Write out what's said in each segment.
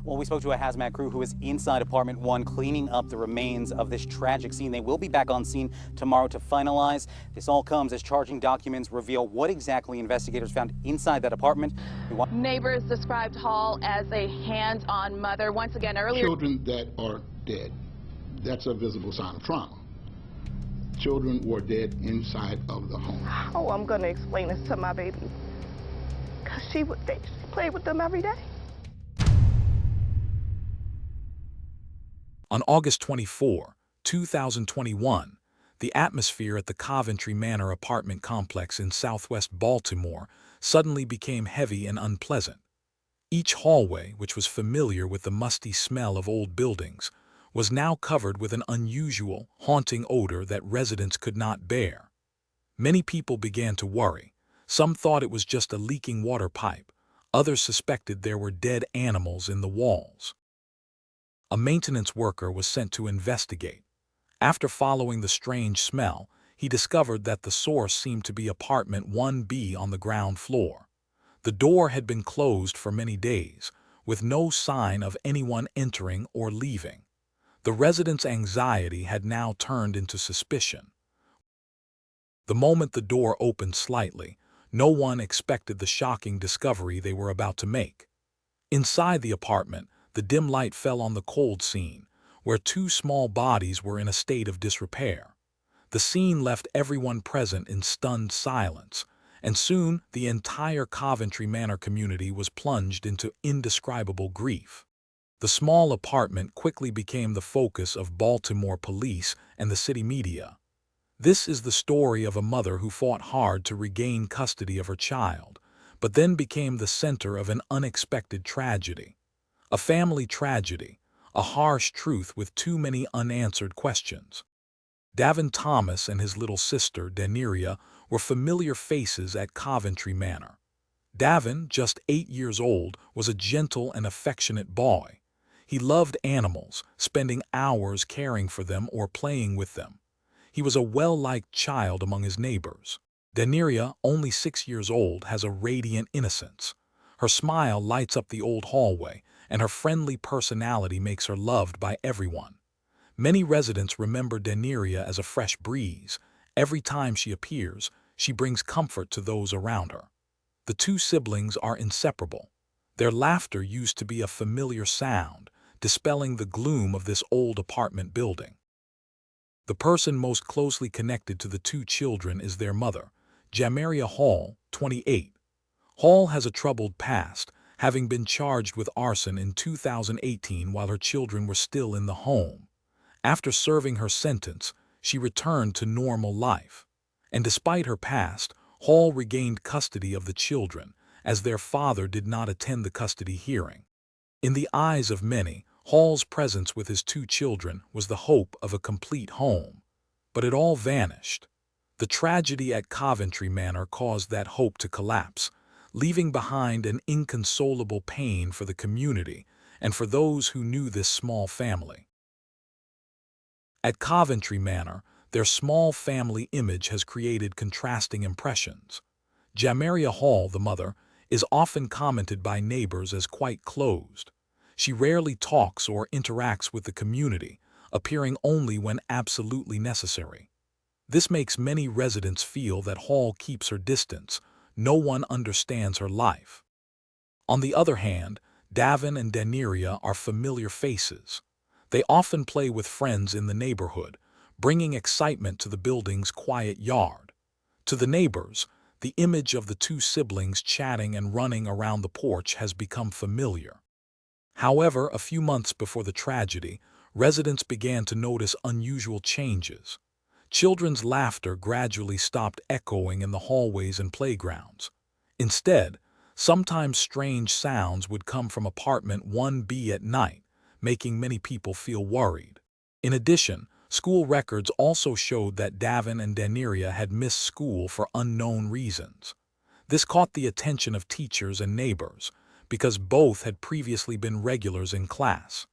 Well, we spoke to a hazmat crew who is inside apartment 1 cleaning up the remains of this tragic scene. They will be back on scene tomorrow to finalize. This all comes as charging documents reveal what exactly investigators found inside that apartment. Neighbors described Hall as a hands-on mother. Once again, earlier. Children that are dead, that's a visible sign of trauma. Children were dead inside of the home. How I'm going to explain this to my baby? Because she played with them every day. On August 24, 2021, the atmosphere at the Coventry Manor apartment complex in southwest Baltimore suddenly became heavy and unpleasant. Each hallway, which was familiar with the musty smell of old buildings, was now covered with an unusual, haunting odor that residents could not bear. Many people began to worry. Some thought it was just a leaking water pipe. Others suspected there were dead animals in the walls. A maintenance worker was sent to investigate. After following the strange smell, he discovered that the source seemed to be apartment 1B on the ground floor. The door had been closed for many days, with no sign of anyone entering or leaving. The residents' anxiety had now turned into suspicion. The moment the door opened slightly, no one expected the shocking discovery they were about to make. Inside the apartment, the dim light fell on the cold scene, where two small bodies were in a state of disrepair. The scene left everyone present in stunned silence, and soon the entire Coventry Manor community was plunged into indescribable grief. The small apartment quickly became the focus of Baltimore police and the city media. This is the story of a mother who fought hard to regain custody of her child, but then became the center of an unexpected tragedy. A family tragedy, a harsh truth with too many unanswered questions. Davin Thomas and his little sister, Daneria, were familiar faces at Coventry Manor. Davin, just 8 years old, was a gentle and affectionate boy. He loved animals, spending hours caring for them or playing with them. He was a well-liked child among his neighbors. Daneria, only 6 years old, has a radiant innocence. Her smile lights up the old hallway, and her friendly personality makes her loved by everyone. Many residents remember Daneria as a fresh breeze. Every time she appears, she brings comfort to those around her. The two siblings are inseparable. Their laughter used to be a familiar sound, dispelling the gloom of this old apartment building. The person most closely connected to the two children is their mother, Jamaria Hall, 28. Hall has a troubled past, having been charged with arson in 2018 while her children were still in the home. After serving her sentence, she returned to normal life. And despite her past, Hall regained custody of the children, as their father did not attend the custody hearing. In the eyes of many, Hall's presence with his two children was the hope of a complete home. But it all vanished. The tragedy at Coventry Manor caused that hope to collapse, leaving behind an inconsolable pain for the community and for those who knew this small family. At Coventry Manor, their small family image has created contrasting impressions. Jamaria Hall, the mother, is often commented by neighbors as quite closed. She rarely talks or interacts with the community, appearing only when absolutely necessary. This makes many residents feel that Hall keeps her distance. No one understands her life. On the other hand, Davin and Daneria are familiar faces. They often play with friends in the neighborhood, bringing excitement to the building's quiet yard. To the neighbors, the image of the two siblings chatting and running around the porch has become familiar. However, a few months before the tragedy, residents began to notice unusual changes. Children's laughter gradually stopped echoing in the hallways and playgrounds. Instead, sometimes strange sounds would come from apartment 1B at night, making many people feel worried. In addition, school records also showed that Davin and Daneria had missed school for unknown reasons. This caught the attention of teachers and neighbors, because both had previously been regulars in class.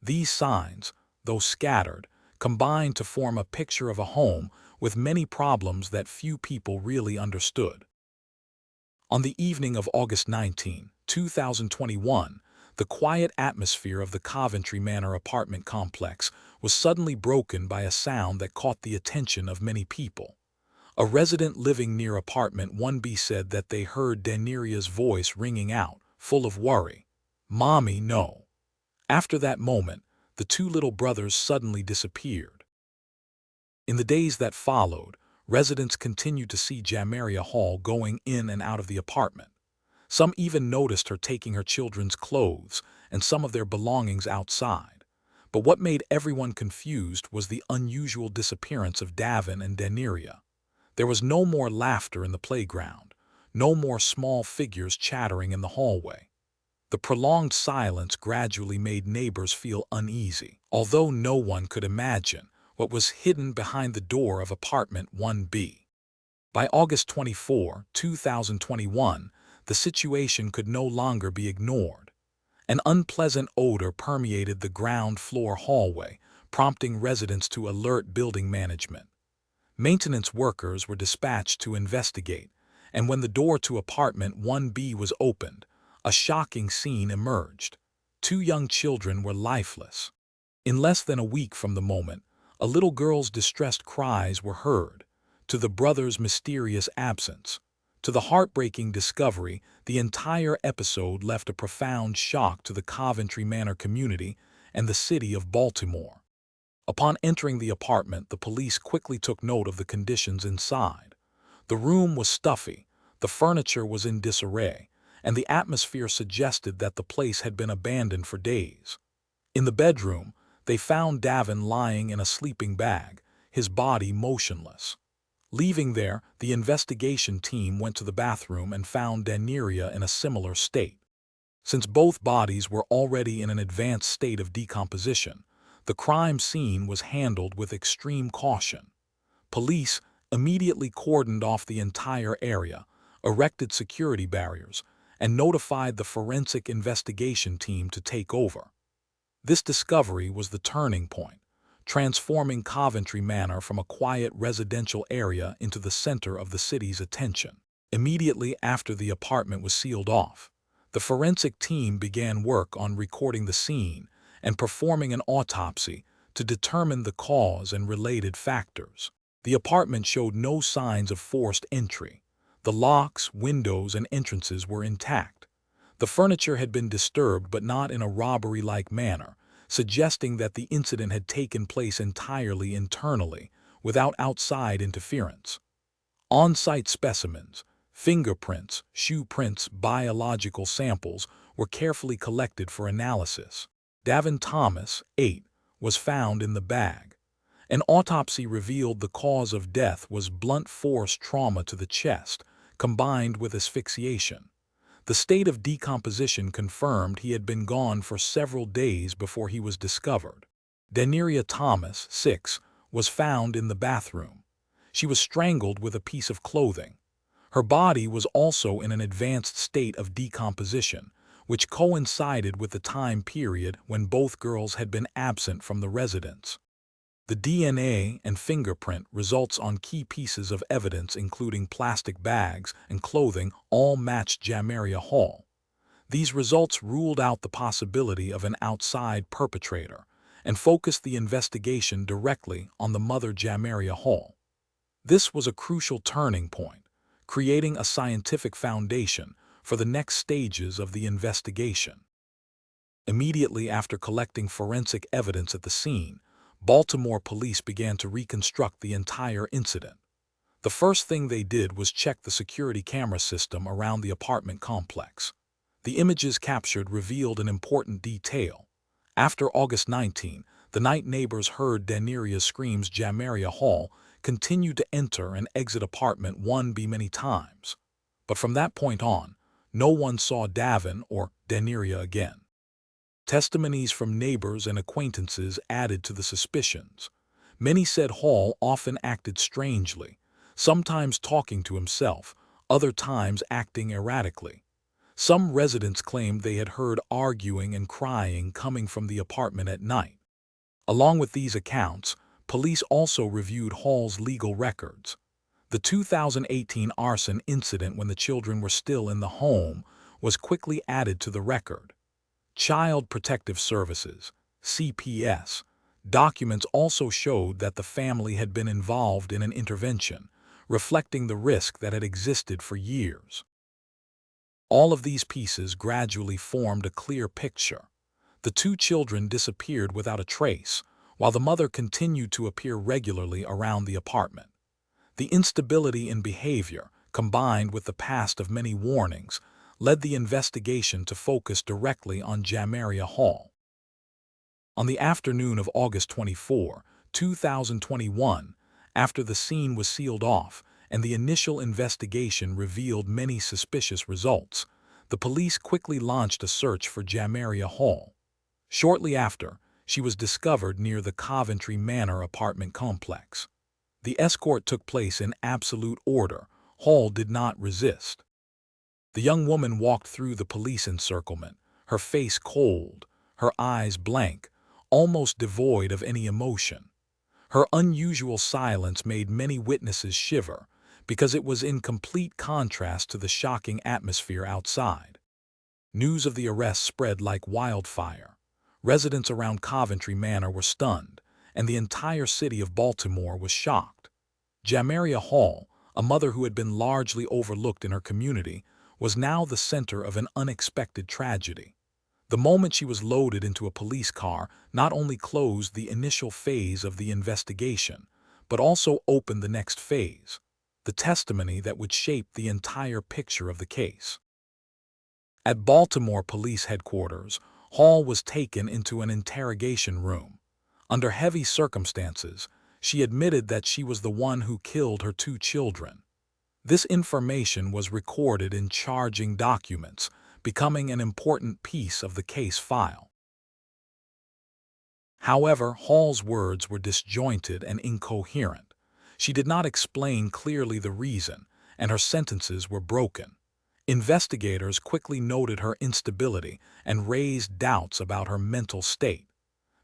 These signs, though scattered, combined to form a picture of a home with many problems that few people really understood. On the evening of August 19, 2021, The quiet atmosphere of the Coventry Manor apartment complex was suddenly broken by a sound that caught the attention of many people. A resident living near apartment 1B said that they heard Daneria's voice ringing out, full of worry. "Mommy, no." After that moment, the two little brothers suddenly disappeared. In the days that followed, residents continued to see Jamaria Hall going in and out of the apartment. Some even noticed her taking her children's clothes and some of their belongings outside. But what made everyone confused was the unusual disappearance of Davin and Daneria. There was no more laughter in the playground, no more small figures chattering in the hallway. The prolonged silence gradually made neighbors feel uneasy, although no one could imagine what was hidden behind the door of apartment 1B. By August 24, 2021, the situation could no longer be ignored. An unpleasant odor permeated the ground floor hallway, prompting residents to alert building management. Maintenance workers were dispatched to investigate, and when the door to apartment 1B was opened, a shocking scene emerged. Two young children were lifeless. In less than a week from the moment, a little girl's distressed cries were heard, to the brother's mysterious absence. To the heartbreaking discovery, the entire episode left a profound shock to the Coventry Manor community and the city of Baltimore. Upon entering the apartment, the police quickly took note of the conditions inside. The room was stuffy, the furniture was in disarray, and the atmosphere suggested that the place had been abandoned for days. In the bedroom, they found Davin lying in a sleeping bag, his body motionless. Leaving there, the investigation team went to the bathroom and found Daneria in a similar state. Since both bodies were already in an advanced state of decomposition, the crime scene was handled with extreme caution. Police immediately cordoned off the entire area, erected security barriers, and notified the forensic investigation team to take over. This discovery was the turning point, transforming Coventry Manor from a quiet residential area into the center of the city's attention. Immediately after the apartment was sealed off, the forensic team began work on recording the scene and performing an autopsy to determine the cause and related factors. The apartment showed no signs of forced entry. The locks, windows, and entrances were intact. The furniture had been disturbed but not in a robbery-like manner, suggesting that the incident had taken place entirely internally, without outside interference. On-site specimens, fingerprints, shoe prints, biological samples were carefully collected for analysis. Davin Thomas, 8, was found in the bag. An autopsy revealed the cause of death was blunt force trauma to the chest, combined with asphyxiation. The state of decomposition confirmed he had been gone for several days before he was discovered. Daneria Thomas, 6, was found in the bathroom. She was strangled with a piece of clothing. Her body was also in an advanced state of decomposition, which coincided with the time period when both girls had been absent from the residence. The DNA and fingerprint results on key pieces of evidence including plastic bags and clothing all matched Jamaria Hall. These results ruled out the possibility of an outside perpetrator and focused the investigation directly on the mother Jamaria Hall. This was a crucial turning point, creating a scientific foundation for the next stages of the investigation. Immediately after collecting forensic evidence at the scene, Baltimore police began to reconstruct the entire incident. The first thing they did was check the security camera system around the apartment complex. The images captured revealed an important detail. After August 19, the night neighbors heard Daneria's screams. Jamaria Hall continued to enter and exit apartment 1B many times. But from that point on, no one saw Davin or Daneria again. Testimonies from neighbors and acquaintances added to the suspicions. Many said Hall often acted strangely, sometimes talking to himself, other times acting erratically. Some residents claimed they had heard arguing and crying coming from the apartment at night. Along with these accounts, police also reviewed Hall's legal records. The 2018 arson incident when the children were still in the home was quickly added to the record. Child Protective Services, CPS, documents also showed that the family had been involved in an intervention, reflecting the risk that had existed for years. All of these pieces gradually formed a clear picture. The two children disappeared without a trace, while the mother continued to appear regularly around the apartment. The instability in behavior, combined with the past of many warnings, led the investigation to focus directly on Jamaria Hall. On the afternoon of August 24, 2021, after the scene was sealed off and the initial investigation revealed many suspicious results, the police quickly launched a search for Jamaria Hall. Shortly after, she was discovered near the Coventry Manor apartment complex. The escort took place in absolute order. Hall did not resist. The young woman walked through the police encirclement, her face cold, her eyes blank, almost devoid of any emotion. Her unusual silence made many witnesses shiver because it was in complete contrast to the shocking atmosphere outside. News of the arrest spread like wildfire. Residents around Coventry Manor were stunned, and the entire city of Baltimore was shocked. Jamaria Hall, a mother who had been largely overlooked in her community, was now the center of an unexpected tragedy. The moment she was loaded into a police car not only closed the initial phase of the investigation, but also opened the next phase, the testimony that would shape the entire picture of the case. At Baltimore Police Headquarters, Hall was taken into an interrogation room. Under heavy circumstances, she admitted that she was the one who killed her two children. This information was recorded in charging documents, becoming an important piece of the case file. However, Hall's words were disjointed and incoherent. She did not explain clearly the reason, and her sentences were broken. Investigators quickly noted her instability and raised doubts about her mental state.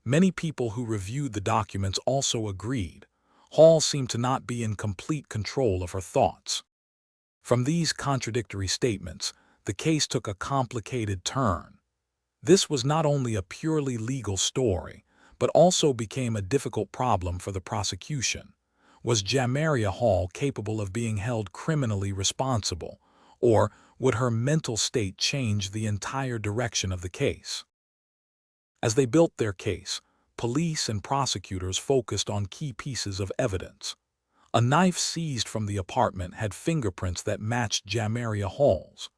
Many people who reviewed the documents also agreed. Hall seemed to not be in complete control of her thoughts. From these contradictory statements, the case took a complicated turn. This was not only a purely legal story, but also became a difficult problem for the prosecution. Was Jamaria Hall capable of being held criminally responsible, or would her mental state change the entire direction of the case? As they built their case, police and prosecutors focused on key pieces of evidence. A knife seized from the apartment had fingerprints that matched Jamaria Hall's.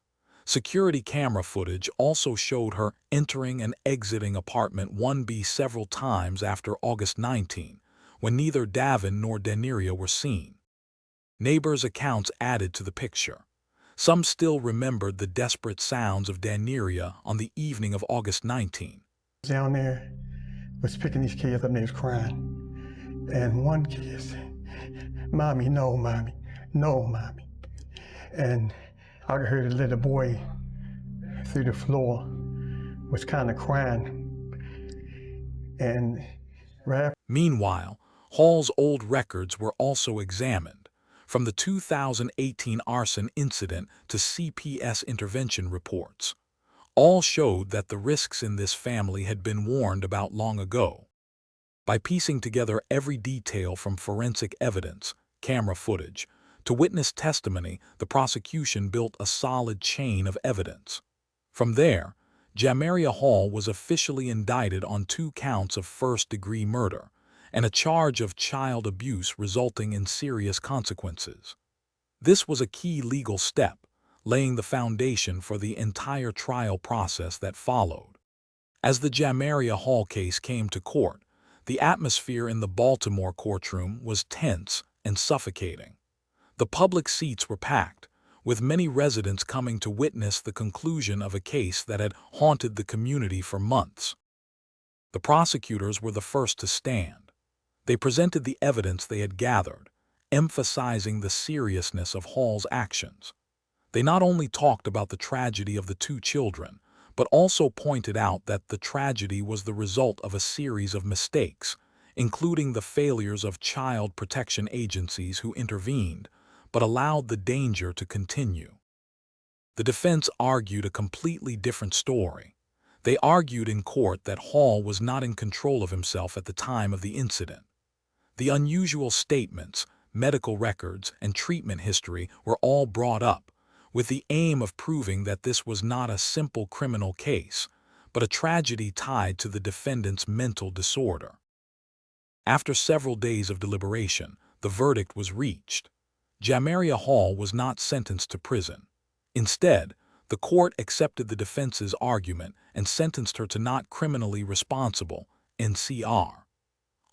Security camera footage also showed her entering and exiting apartment 1B several times after August 19, when neither Davin nor Daneria were seen. Neighbors' accounts added to the picture. Some still remembered the desperate sounds of Daneria on the evening of August 19. Down there was picking these kids up and they was crying. And one kid said, "Mommy, no, mommy, no, mommy." And I heard a little boy through the floor was kind of crying. And right after Meanwhile, Hall's old records were also examined, from the 2018 arson incident to CPS intervention reports. All showed that the risks in this family had been warned about long ago. By piecing together every detail from forensic evidence, camera footage, to witness testimony, the prosecution built a solid chain of evidence. From there, Jamaria Hall was officially indicted on 2 counts of first-degree murder and a charge of child abuse resulting in serious consequences. This was a key legal step, laying the foundation for the entire trial process that followed. As the Jamaria Hall case came to court, the atmosphere in the Baltimore courtroom was tense and suffocating. The public seats were packed, with many residents coming to witness the conclusion of a case that had haunted the community for months. The prosecutors were the first to stand. They presented the evidence they had gathered, emphasizing the seriousness of Hall's actions. They not only talked about the tragedy of the 2 children, but also pointed out that the tragedy was the result of a series of mistakes, including the failures of child protection agencies who intervened, but allowed the danger to continue. The defense argued a completely different story. They argued in court that Hall was not in control of himself at the time of the incident. The unusual statements, medical records, and treatment history were all brought up, with the aim of proving that this was not a simple criminal case, but a tragedy tied to the defendant's mental disorder. After several days of deliberation, the verdict was reached. Jamaria Hall was not sentenced to prison. Instead, the court accepted the defense's argument and sentenced her to not criminally responsible, NCR.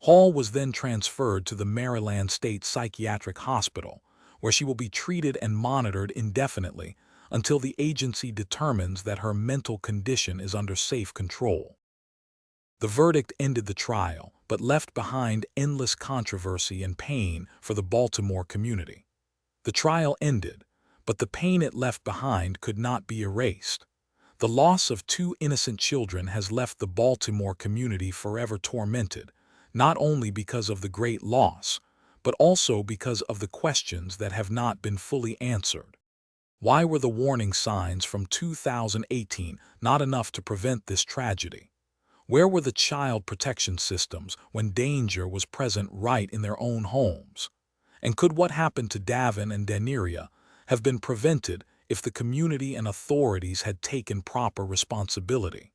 Hall was then transferred to the Maryland State Psychiatric Hospital, where she will be treated and monitored indefinitely until the agency determines that her mental condition is under safe control. The verdict ended the trial, but left behind endless controversy and pain for the Baltimore community. The trial ended, but the pain it left behind could not be erased. The loss of two innocent children has left the Baltimore community forever tormented, not only because of the great loss, but also because of the questions that have not been fully answered. Why were the warning signs from 2018 not enough to prevent this tragedy? Where were the child protection systems when danger was present right in their own homes? And could what happened to Davin and Daneria have been prevented if the community and authorities had taken proper responsibility?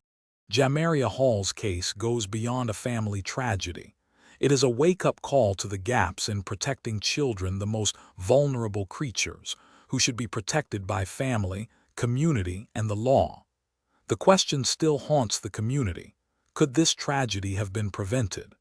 Jamaria Hall's case goes beyond a family tragedy. It is a wake-up call to the gaps in protecting children, the most vulnerable creatures, who should be protected by family, community, and the law. The question still haunts the community. Could this tragedy have been prevented?